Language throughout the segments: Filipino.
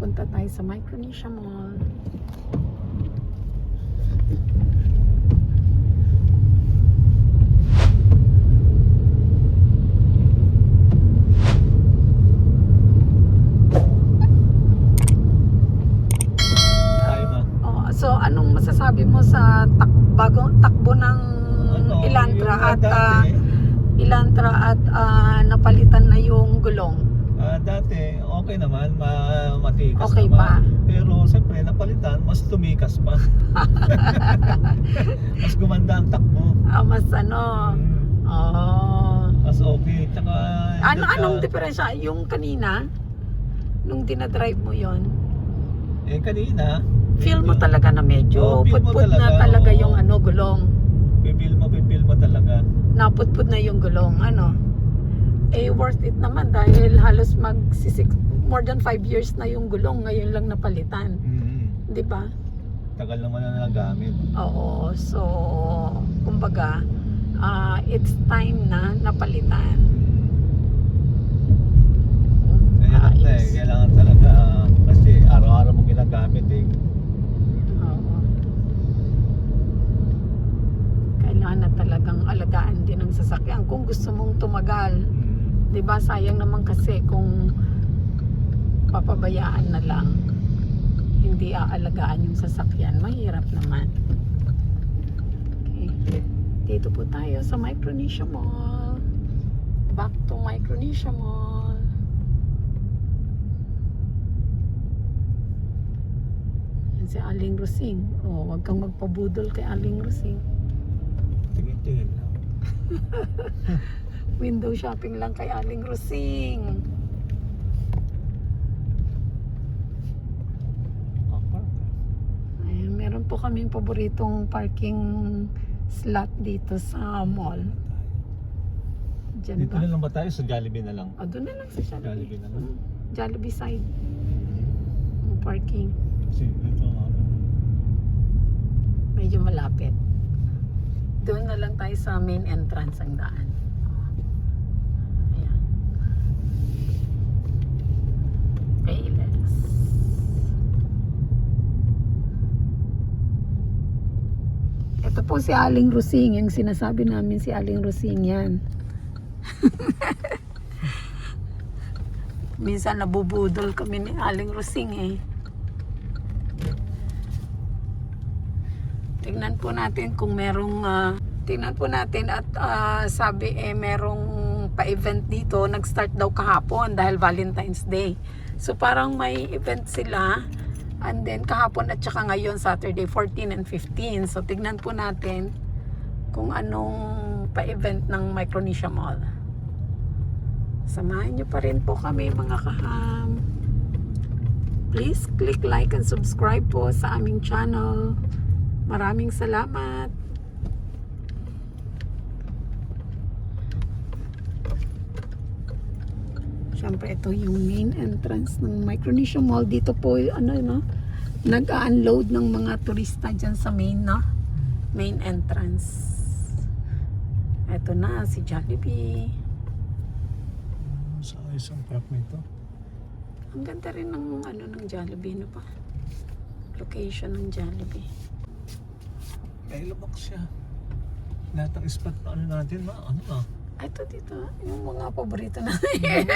punta tayo sa Micronesia Mall. So anong masasabi mo sa bagong takbo ng Elantra at napalitan na yung gulong? Dati okay naman, matikas okay naman. Pa. Pero siyempre napalitan, mas tumikas pa. Mas gumanda ang takbo. Mas ano? Mas okay. Tsaka anong diferensya? Yung kanina, nung dinadrive mo yon? Kanina feel mo talaga na medyo putput na talaga yung gulong. Pipil mo talaga. Naputput na yung gulong, worth it naman dahil halos more than 5 years na yung gulong, ngayon lang napalitan. Di ba? Tagal naman na nagamit. Oo, so kumbaga it's time na napalitan. Kailangan talaga kasi araw-araw mo ginagamit Oo. Kailangan na talagang alagaan din ang sasakyan kung gusto mong tumagal. 'Di ba? Sayang naman kasi kung papabayaan na lang, hindi aalagaan yung sasakyan, mahirap naman. Okay. Dito po tayo sa Micronesia Mall. Back to Micronesia Mall. Yan si Aling Rosing. Wag kang magpabudol kay Aling Rosing. Tingin lang. Window shopping lang kay Aling Rosing. Ayan, meron po kaming paboritong parking slot dito sa mall. Diyan Dito ba? na lang ba tayo? Sa Jollibee na lang? Doon na lang sa Jollibee. Jollibee na lang? Jollibee side. Parking. Kasi ito Medyo malapit. Doon na lang tayo sa main entrance ang daan. Ayan. Payless. Ito po si Aling Rosing. Yung sinasabi namin si Aling Rosing yan. Minsan nabubudol kami ni Aling Rosing Tingnan po natin kung merong tingnan po natin at sabi merong pa-event dito. Nag-start daw kahapon dahil Valentine's Day. So parang may event sila, and then kahapon at saka ngayon Saturday 14 and 15. So tingnan po natin kung anong pa-event ng Micronesia Mall. Samahan nyo pa rin po kami mga kaham. Please click like and subscribe po sa aming channel. Maraming salamat. Siyempre ito yung main entrance ng Micronesia Mall. Dito po nag-unload ng mga turista dyan sa main entrance. Ito na si Jollibee. sa isang park nito. Ang ganda rin ng ng Jollibee, location ng Jollibee. Lubak siya. Lahat ng spot na natin, Ito dito, yung mga paborito natin.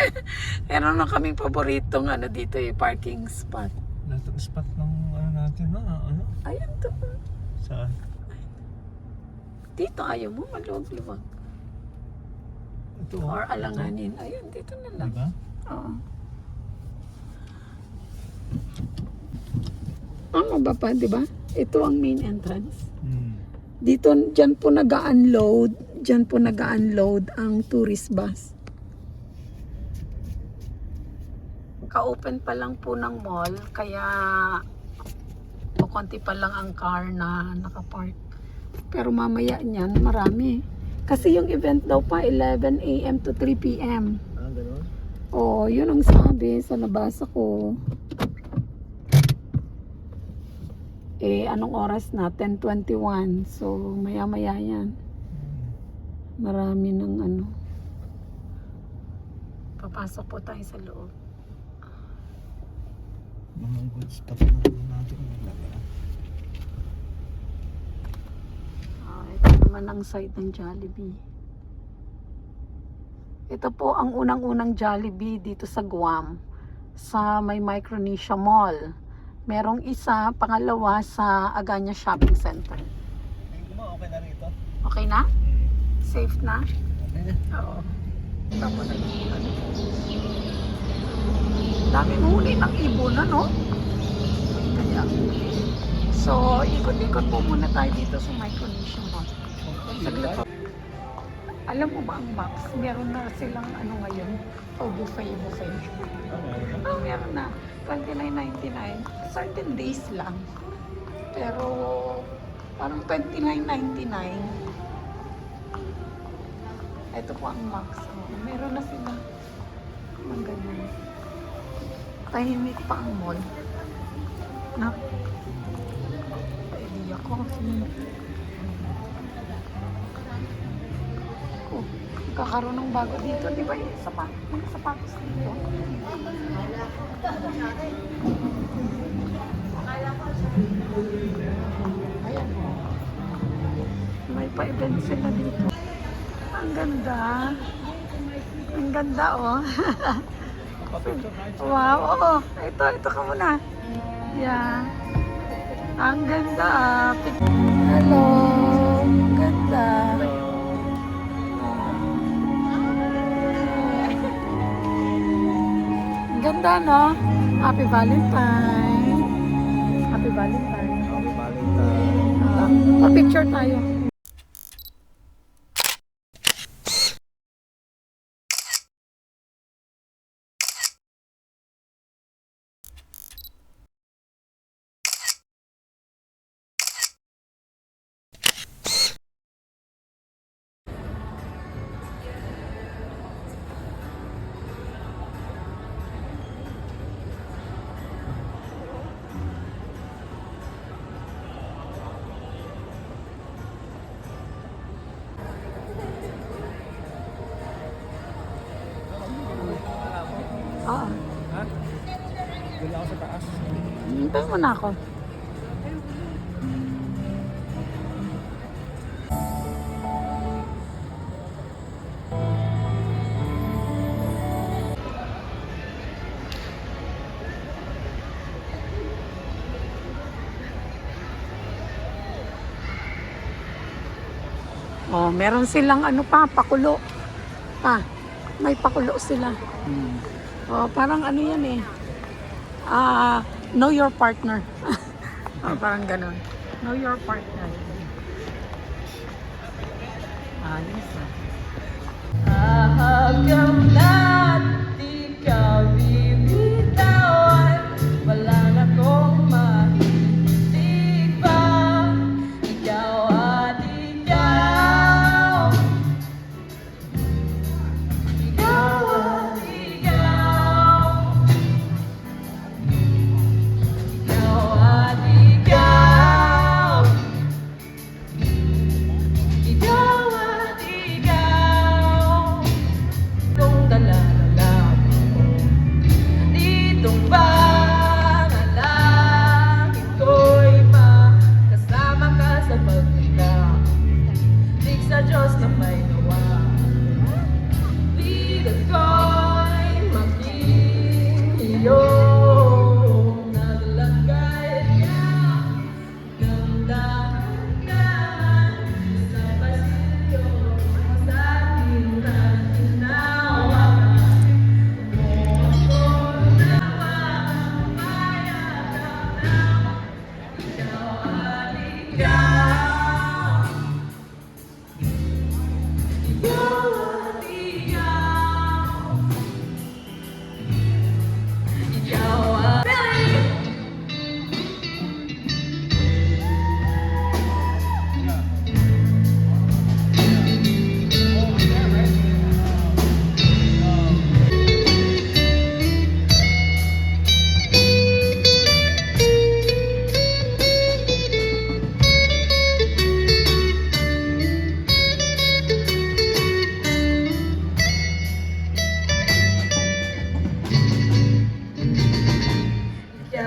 Meron na kaming paboritong dito parking spot. Lahat ng spot ng natin, Ayan to. Saan? Dito ayaw mo, maluwag-luwag. Ito. Or alanganin. Ayun, dito na lang. Diba? Oo. Ang ba, diba? Ito ang main entrance. Dito, dyan po nag-unload ang tourist bus. Ka-open pa lang po ng mall, kaya konti pa lang ang car na nakapark. Pero mamaya niyan, marami. Kasi yung event daw pa, 11 AM to 3 PM. Gano'n? Oo, yun ang sabi sa nabasa ko. Anong oras na? 10:21. So, maya-maya yan. Marami ng Papasok po tayo sa loob. mga good spot na natin. Ito naman ang site ng Jollibee. Ito po ang unang-unang Jollibee dito sa Guam, sa may Micronesia Mall. Merong isa, pangalawa sa Agana Shopping Center. Okay na rito. Okay na? Safe na? Okay na. Oo. Tapos na daming huli ng ibon, no? Kaya. So, ikot-ikot po muna tayo dito sa Micronesia Mall. Saglit po. Alam mo ba ang Max? Meron na silang ano ngayon? Buffet. Oh, meron na. $29.99. Certain days lang. Pero, parang $29.99. Ito po ang Max. Meron na sila. Ang ganyan. Tahimik pa ang mall. Na? Pwede ako. Kakaroon ng bago dito, di ba? Yung sapatos dito. Ayan o. May pa-event sila dito. Ang ganda. Ang ganda oh. Wow, oo. Ito ka muna. Yeah. Ang ganda. Hello. Ang ganda. Ang ganda, no? Happy Valentine. Happy Valentine. Happy Valentine. Pa-picture tayo. Oo. Ha? Doon ako sa taas. Hintay mo na ako. Oh, meron silang ano pa, pakulo. May pakulo sila. Oh, parang ano yan eh. Know your partner. Parang ganun. Know your partner. Ayos ah. Hanggang lahat di ka bibitawan, wala na kong mahilig pa. Ikaw at ikaw, ikaw at ikaw, ikaw at ikaw, ikaw at ikaw. Nung dala-dala mo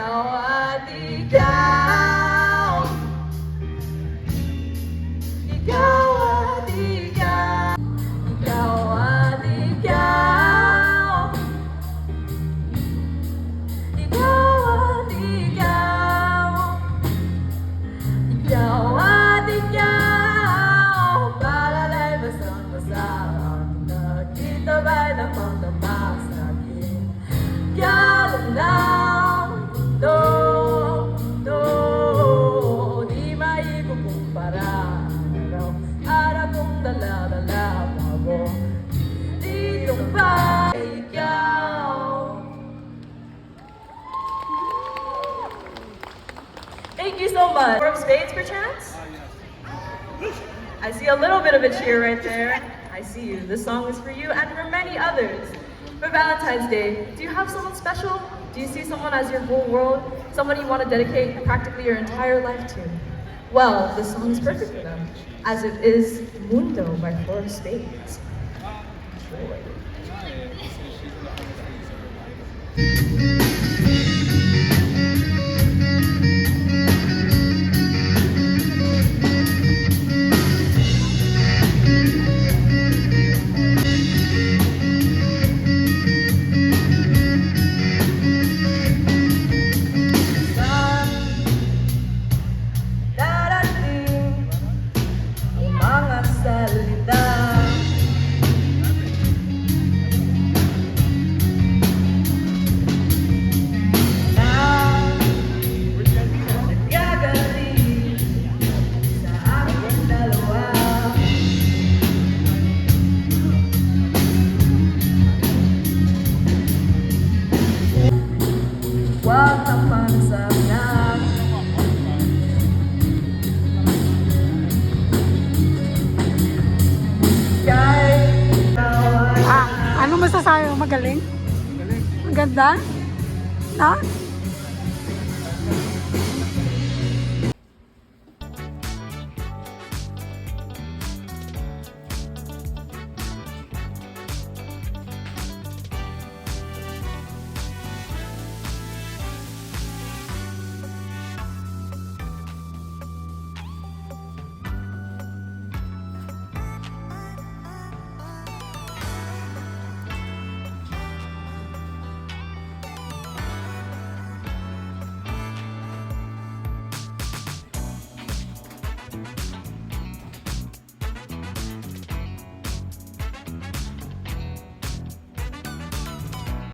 ikaw at ikaw. Ikaw at ikaw. Ikaw at ikaw. Ikaw at ikaw. Ikaw at ikaw. Palalay basang-basa ang nakita ba'y napang-tapak sa akin. Galing ng mundo, di maikukumpara. Araw kong dala-dala bago dito pa ikaw. Thank you so much. Four of Spades, perchance? I see a little bit of a cheer right there. I see you. This song is for you and for many others. For Valentine's Day, do you have someone special? Do you see someone as your whole world? Someone you want to dedicate practically your entire life to? Well, this song is perfect for them, as it is Mundo by Four of Spades. Darating ang mga salita na nagagaling sa aking dalawa. Huwag kang magsabnag. Ano masasabi mo? Magaling? Maganda? Na?